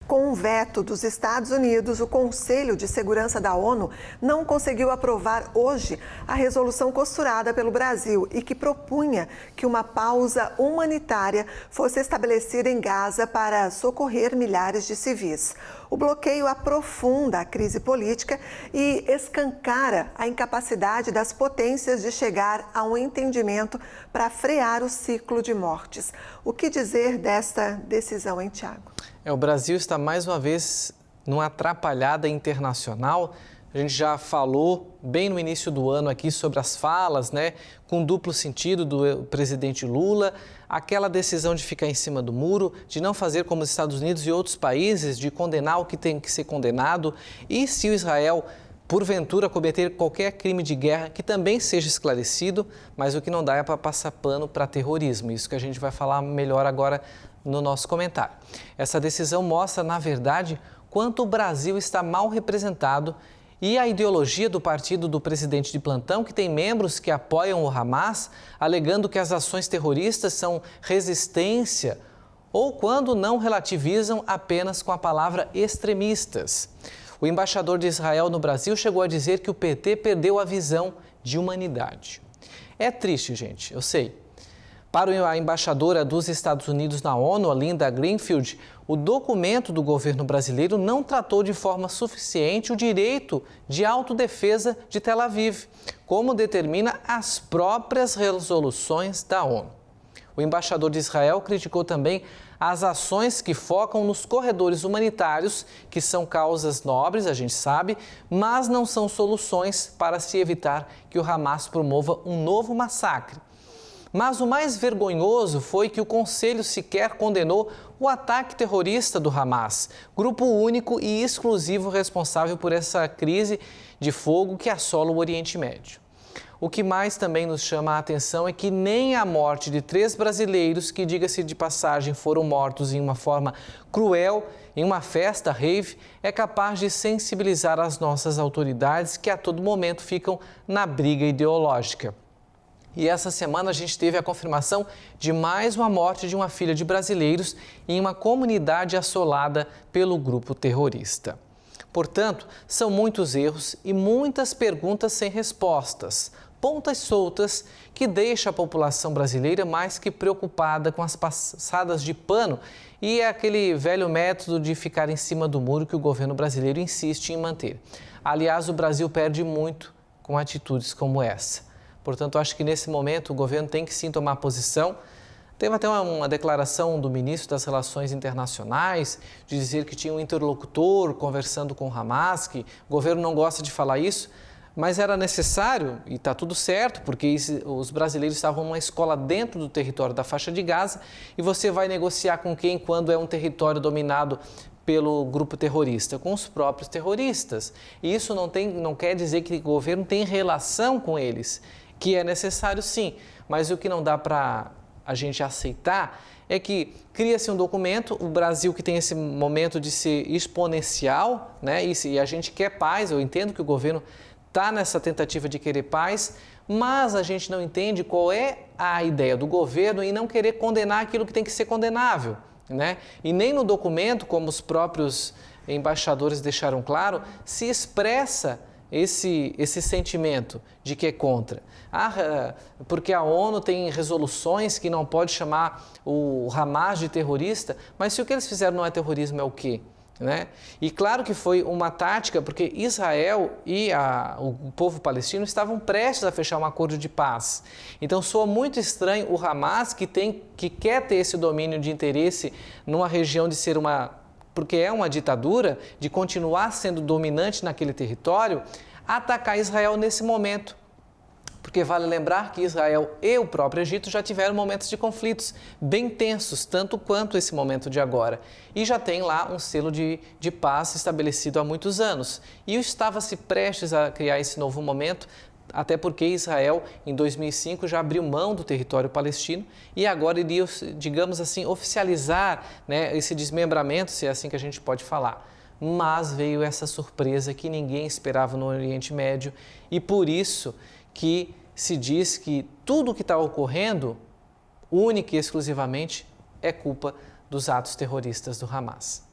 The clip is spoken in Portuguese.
Com um veto dos Estados Unidos, o Conselho de Segurança da ONU não conseguiu aprovar hoje a resolução costurada pelo Brasil e que propunha que uma pausa humanitária fosse estabelecida em Gaza para socorrer milhares de civis. O bloqueio aprofunda a crise política e escancara a incapacidade das potências de chegar a um entendimento para frear o ciclo de mortes. O que dizer desta decisão, hein, Tiago? O Brasil está mais uma vez numa atrapalhada internacional. A gente já falou bem no início do ano aqui sobre as falas, com duplo sentido do presidente Lula, aquela decisão de ficar em cima do muro, de não fazer como os Estados Unidos e outros países, de condenar o que tem que ser condenado. E se o Israel, porventura, cometer qualquer crime de guerra, que também seja esclarecido, mas o que não dá é para passar pano para terrorismo. Isso que a gente vai falar melhor agora no nosso comentário. Essa decisão mostra, na verdade, quanto o Brasil está mal representado e a ideologia do partido do presidente de plantão, que tem membros que apoiam o Hamas, alegando que as ações terroristas são resistência, ou quando não relativizam apenas com a palavra extremistas. O embaixador de Israel no Brasil chegou a dizer que o PT perdeu a visão de humanidade. É triste, gente, eu sei. Para a embaixadora dos Estados Unidos na ONU, a Linda Greenfield, o documento do governo brasileiro não tratou de forma suficiente o direito de autodefesa de Tel Aviv, como determina as próprias resoluções da ONU. O embaixador de Israel criticou também as ações que focam nos corredores humanitários, que são causas nobres, a gente sabe, mas não são soluções para se evitar que o Hamas promova um novo massacre. Mas o mais vergonhoso foi que o Conselho sequer condenou o ataque terrorista do Hamas, grupo único e exclusivo responsável por essa crise de fogo que assola o Oriente Médio. O que mais também nos chama a atenção é que nem a morte de 3 brasileiros, que, diga-se de passagem, foram mortos em uma forma cruel, em uma festa rave, é capaz de sensibilizar as nossas autoridades que a todo momento ficam na briga ideológica. E essa semana a gente teve a confirmação de mais uma morte de uma filha de brasileiros em uma comunidade assolada pelo grupo terrorista. Portanto, são muitos erros e muitas perguntas sem respostas, pontas soltas que deixam a população brasileira mais que preocupada com as passadas de pano e aquele velho método de ficar em cima do muro que o governo brasileiro insiste em manter. Aliás, o Brasil perde muito com atitudes como essa. Portanto, acho que nesse momento o governo tem que sim tomar posição. Teve até uma declaração do ministro das Relações Internacionais de dizer que tinha um interlocutor conversando com o Hamas, que o governo não gosta de falar isso, mas era necessário e está tudo certo, porque os brasileiros estavam numa escola dentro do território da faixa de Gaza e você vai negociar com quem quando é um território dominado pelo grupo terrorista? Com os próprios terroristas. E isso não quer dizer que o governo tem relação com eles, que é necessário sim, mas o que não dá para a gente aceitar é que cria-se um documento, o Brasil que tem esse momento de ser exponencial, e a gente quer paz, eu entendo que o governo está nessa tentativa de querer paz, mas a gente não entende qual é a ideia do governo em não querer condenar aquilo que tem que ser condenável, E nem no documento, como os próprios embaixadores deixaram claro, se expressa esse sentimento de que é contra. Porque a ONU tem resoluções que não pode chamar o Hamas de terrorista, mas se o que eles fizeram não é terrorismo, é o quê? E claro que foi uma tática, porque Israel e o povo palestino estavam prestes a fechar um acordo de paz. Então soa muito estranho o Hamas, que quer ter esse domínio de interesse numa região de ser porque é uma ditadura, de continuar sendo dominante naquele território, atacar Israel nesse momento. Porque vale lembrar que Israel e o próprio Egito já tiveram momentos de conflitos bem tensos, tanto quanto esse momento de agora. E já tem lá um selo de paz estabelecido há muitos anos. E estava-se prestes a criar esse novo momento, até porque Israel, em 2005, já abriu mão do território palestino e agora iria, digamos assim, oficializar esse desmembramento, se é assim que a gente pode falar. Mas veio essa surpresa que ninguém esperava no Oriente Médio e por isso que se diz que tudo o que está ocorrendo, única e exclusivamente, é culpa dos atos terroristas do Hamas.